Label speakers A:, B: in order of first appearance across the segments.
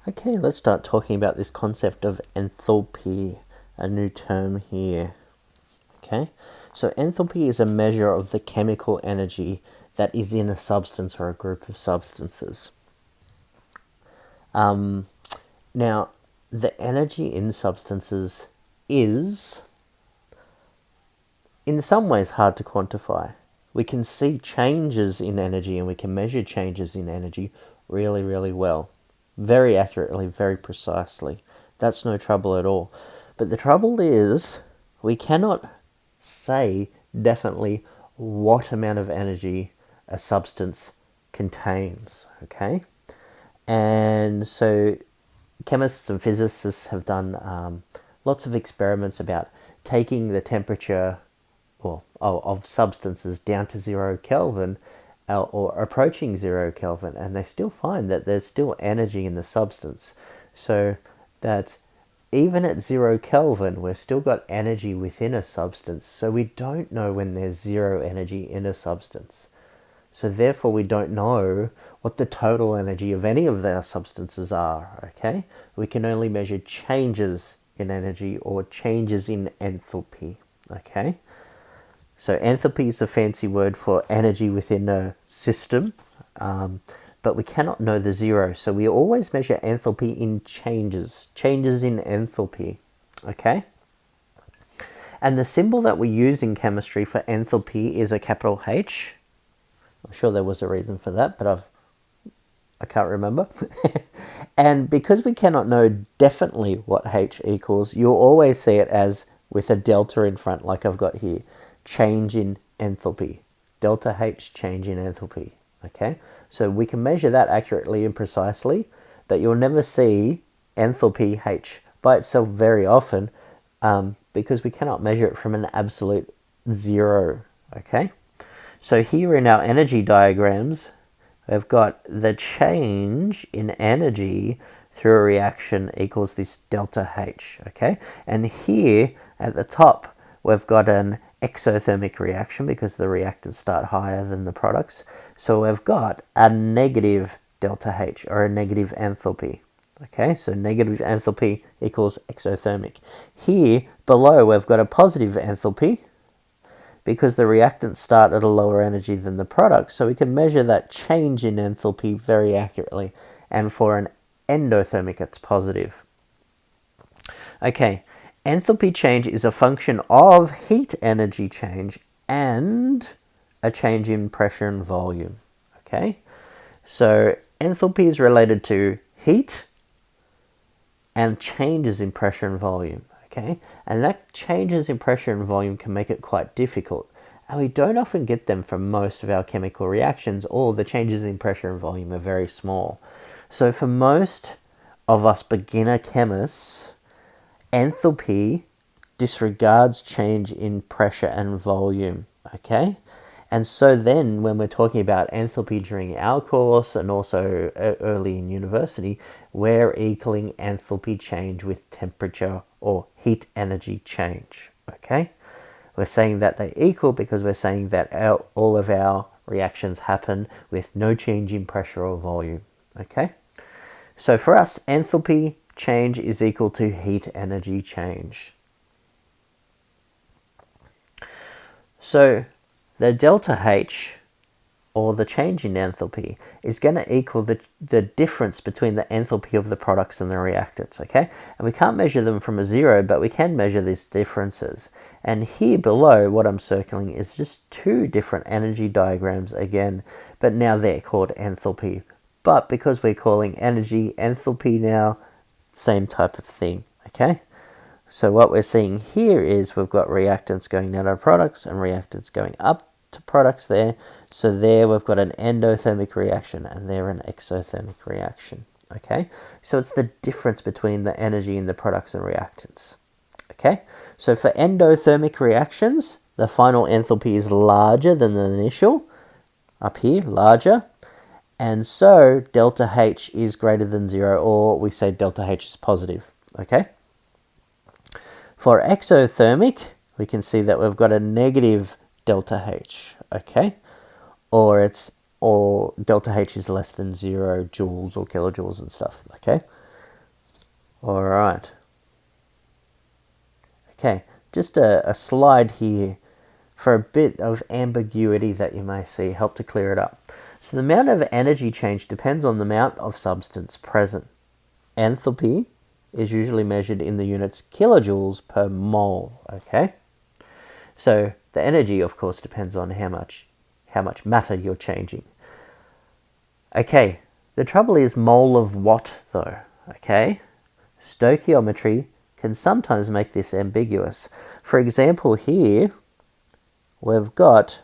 A: Okay, let's start talking about this concept of enthalpy, a new term here. Okay, so enthalpy is a measure of the chemical energy that is in a substance or a group of substances. Now, the energy in substances is, in some ways, hard to quantify. We can see changes in energy and we can measure changes in energy really, really well. Very accurately, very precisely. That's no trouble at all. But the trouble is, we cannot say definitely what amount of energy a substance contains, okay? And so chemists and physicists have done lots of experiments about taking the temperature of substances down to 0 Kelvin or approaching 0 Kelvin, and they still find that there's still energy in the substance. So that even at 0 Kelvin, we've still got energy within a substance. So we don't know when there's zero energy in a substance. So therefore we don't know what the total energy of any of our substances are, okay? We can only measure changes in energy or changes in enthalpy, okay? So enthalpy is a fancy word for energy within a system, but we cannot know the zero. So we always measure enthalpy in changes in enthalpy, okay? And the symbol that we use in chemistry for enthalpy is a capital H. I'm sure there was a reason for that, but I can't remember. And because we cannot know definitely what H equals, you'll always see it as with a delta in front, like I've got here. Change in enthalpy. Delta H, change in enthalpy. Okay? So we can measure that accurately and precisely, but you'll never see enthalpy H by itself very often because we cannot measure it from an absolute zero. Okay? So here in our energy diagrams, we've got the change in energy through a reaction equals this delta H, okay? And here at the top, we've got an exothermic reaction because the reactants start higher than the products. So we've got a negative delta H or a negative enthalpy. Okay, so negative enthalpy equals exothermic. Here below, we've got a positive enthalpy because the reactants start at a lower energy than the products, so we can measure that change in enthalpy very accurately. And for an endothermic, it's positive. Okay, enthalpy change is a function of heat energy change and a change in pressure and volume. Okay, so enthalpy is related to heat and changes in pressure and volume. Okay, and that changes in pressure and volume can make it quite difficult. And we don't often get them from most of our chemical reactions, or the changes in pressure and volume are very small. So for most of us beginner chemists, enthalpy disregards change in pressure and volume, okay? And so then when we're talking about enthalpy during our course and also early in university, we're equaling enthalpy change with temperature or heat energy change, okay? We're saying that they equal because we're saying that all of our reactions happen with no change in pressure or volume, okay? So for us, enthalpy change is equal to heat energy change. So the delta H, or the change in enthalpy, is going to equal the difference between the enthalpy of the products and the reactants, okay? And we can't measure them from a zero, but we can measure these differences. And here below, what I'm circling is just two different energy diagrams again, but now they're called enthalpy. But because we're calling energy enthalpy now, same type of thing, okay? So what we're seeing here is we've got reactants going down to products and reactants going up to products there. So there we've got an endothermic reaction and there an exothermic reaction, okay? So it's the difference between the energy in the products and reactants, okay? So for endothermic reactions, the final enthalpy is larger than the initial, up here, larger. And so delta H is greater than zero, or we say delta H is positive, okay? For exothermic, we can see that we've got a negative delta H, okay? Or delta H is less than 0 joules or kilojoules and stuff, okay? All right. Okay, just a slide here for a bit of ambiguity that you may see, help to clear it up. So the amount of energy change depends on the amount of substance present. Enthalpy is usually measured in the units kilojoules per mole, okay? So the energy, of course, depends on how much matter you're changing. Okay, the trouble is mole of what, though, okay? Stoichiometry can sometimes make this ambiguous. For example, here, we've got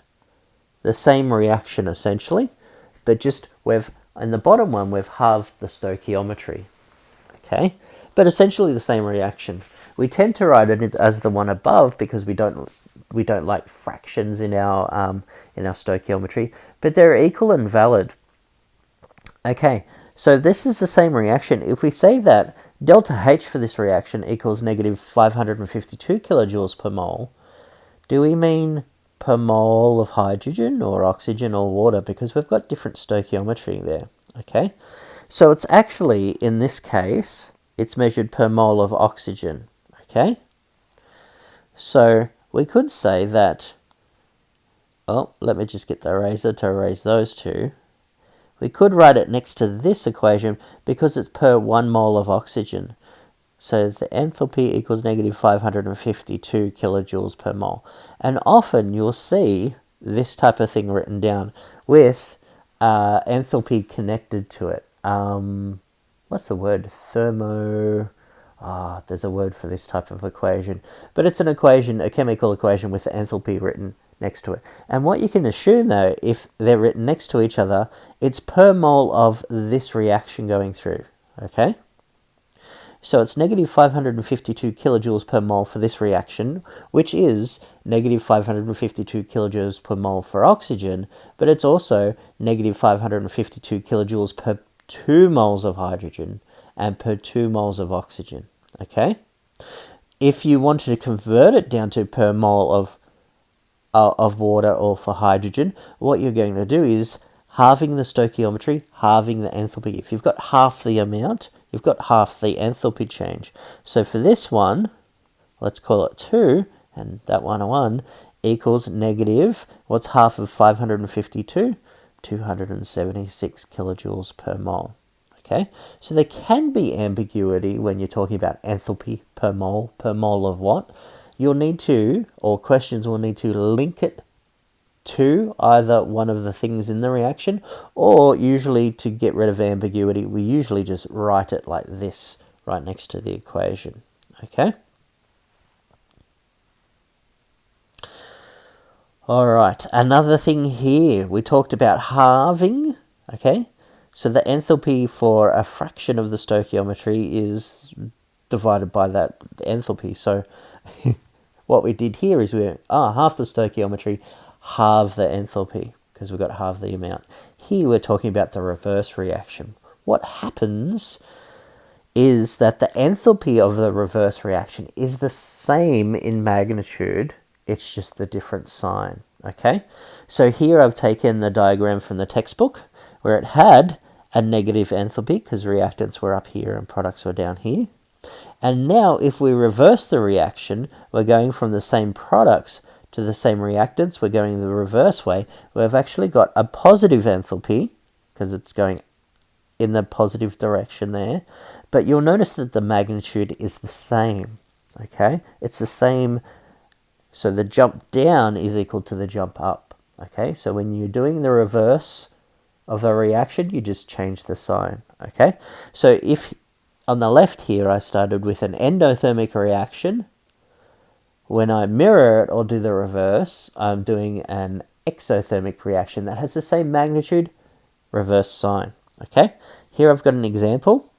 A: the same reaction, essentially, but just in the bottom one, we've halved the stoichiometry, okay? But essentially the same reaction. We tend to write it as the one above because we don't like fractions in our stoichiometry, but they're equal and valid. Okay, so this is the same reaction. If we say that delta H for this reaction equals negative 552 kilojoules per mole, do we mean per mole of hydrogen or oxygen or water? Because we've got different stoichiometry there, okay? So it's actually, in this case, it's measured per mole of oxygen, okay? So we could say that, oh, let me just get the eraser to erase those two. We could write it next to this equation because it's per 1 mole of oxygen. So the enthalpy equals negative 552 kilojoules per mole. And often you'll see this type of thing written down with enthalpy connected to it. What's the word? There's a word for this type of equation. But it's an equation, a chemical equation with the enthalpy written next to it. And what you can assume, though, if they're written next to each other, it's per mole of this reaction going through, okay? So it's negative 552 kilojoules per mole for this reaction, which is negative 552 kilojoules per mole for oxygen, but it's also negative 552 kilojoules per 2 moles of hydrogen and per 2 moles of oxygen, okay? If you wanted to convert it down to per mole of water or for hydrogen, what you're going to do is halving the stoichiometry, halving the enthalpy. If you've got half the amount, you've got half the enthalpy change. So for this one, let's call it 2, and that 1 equals negative, what's half of 552? 276 kilojoules per mole. Okay, so there can be ambiguity when you're talking about enthalpy per mole of what? You'll need to, or questions will need to link it to either one of the things in the reaction, or usually to get rid of ambiguity, we usually just write it like this, right next to the equation, okay? All right, another thing here, we talked about halving, okay? So the enthalpy for a fraction of the stoichiometry is divided by that enthalpy. So what we did here is half the stoichiometry, halve the enthalpy, because we've got half the amount. Here we're talking about the reverse reaction. What happens is that the enthalpy of the reverse reaction is the same in magnitude, it's just the different sign, okay? So here I've taken the diagram from the textbook where it had a negative enthalpy because reactants were up here and products were down here. And now if we reverse the reaction, we're going from the same products to the same reactants, we're going the reverse way. We've actually got a positive enthalpy because it's going in the positive direction there. But you'll notice that the magnitude is the same, okay? It's the same, so the jump down is equal to the jump up, okay? So when you're doing the reverse of a reaction, you just change the sign, okay? So if on the left here I started with an endothermic reaction, when I mirror it or do the reverse, I'm doing an exothermic reaction that has the same magnitude, reverse sign, okay? Here I've got an example,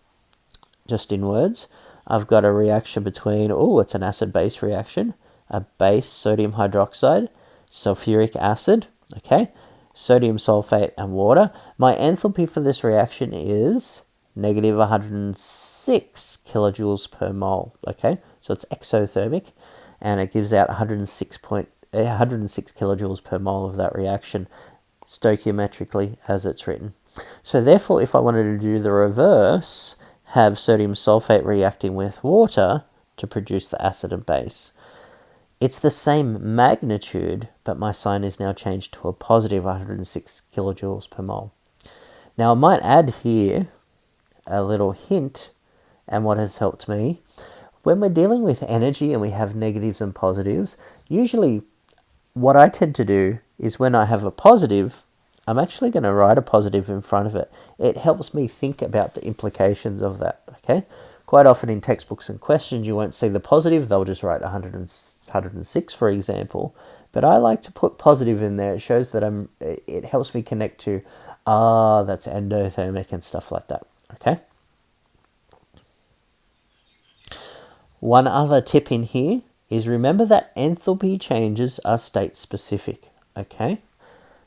A: just in words. I've got a reaction between, it's an acid-base reaction, a base, sodium hydroxide, sulfuric acid, okay? Sodium sulfate and water. My enthalpy for this reaction is negative 106 kilojoules per mole, okay? So it's exothermic, and it gives out 106 kilojoules per mole of that reaction, stoichiometrically as it's written. So therefore, if I wanted to do the reverse, have sodium sulfate reacting with water to produce the acid and base. It's the same magnitude, but my sign is now changed to a positive 106 kilojoules per mole. Now I might add here a little hint, and what has helped me. When we're dealing with energy and we have negatives and positives, usually what I tend to do is when I have a positive, I'm actually going to write a positive in front of it. It helps me think about the implications of that, okay? Quite often in textbooks and questions, you won't see the positive. They'll just write 106, for example. But I like to put positive in there. It shows that it helps me connect to, that's endothermic and stuff like that, okay? One other tip in here is remember that enthalpy changes are state specific, okay?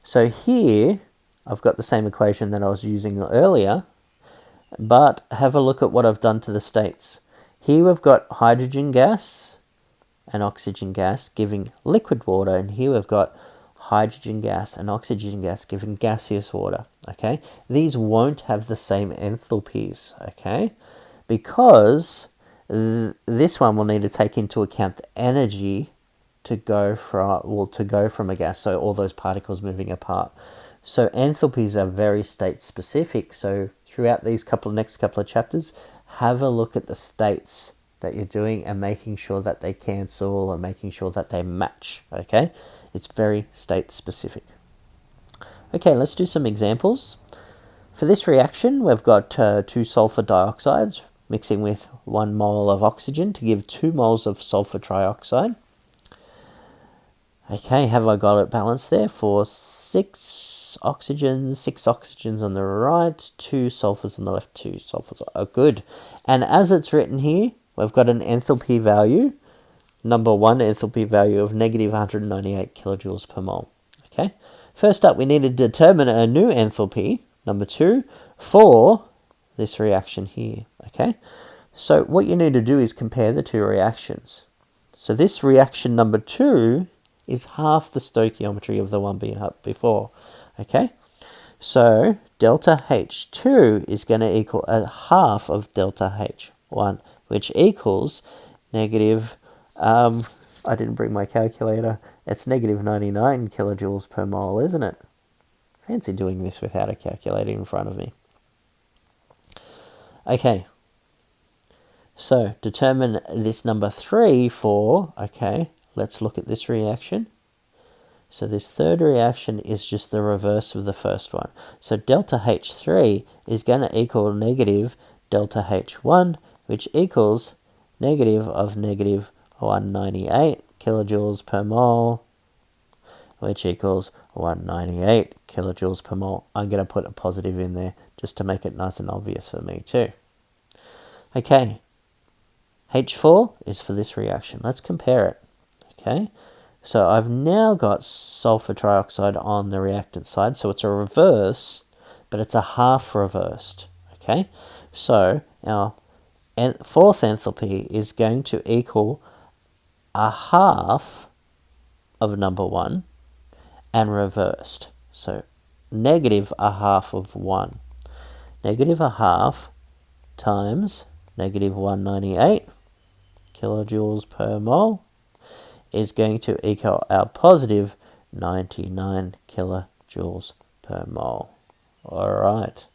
A: So here, I've got the same equation that I was using earlier, but have a look at what I've done to the states. Here we've got hydrogen gas and oxygen gas giving liquid water, and here we've got hydrogen gas and oxygen gas giving gaseous water, okay? These won't have the same enthalpies, okay? Because this one will need to take into account the energy to go from a gas, so all those particles moving apart. So enthalpies are very state specific. So throughout these next couple of chapters, have a look at the states that you're doing and making sure that they cancel and making sure that they match, okay? It's very state specific. Okay, let's do some examples. For this reaction, we've got 2 sulfur dioxides mixing with 1 mole of oxygen to give 2 moles of sulfur trioxide. Okay, have I got it balanced there? For 6 oxygens on the right, 2 sulfurs on the left, 2 sulfurs. Oh, good. And as it's written here, we've got an enthalpy value, number 1 enthalpy value of negative 198 kilojoules per mole. Okay. First up, we need to determine a new enthalpy, number 2, for this reaction here. Okay. So what you need to do is compare the two reactions. So this reaction number 2 is half the stoichiometry of the one before. Okay. So delta H2 is going to equal a half of delta H1, which equals negative, I didn't bring my calculator, it's negative 99 kilojoules per mole, isn't it? Fancy doing this without a calculator in front of me. Okay, so determine this number 3 for, okay, let's look at this reaction. So this third reaction is just the reverse of the first one. So delta H3 is going to equal negative delta H1, which equals negative of negative 198 kilojoules per mole, which equals 198 kilojoules per mole. I'm going to put a positive in there just to make it nice and obvious for me too. Okay, H4 is for this reaction. Let's compare it. Okay, so I've now got sulfur trioxide on the reactant side, so it's a reverse, but it's a half reversed. Okay, so our fourth enthalpy is going to equal a half of number 1 and reversed. So negative a half of 1. Negative a half times negative 198 kilojoules per mole is going to equal our positive 99 kilojoules per mole. All right.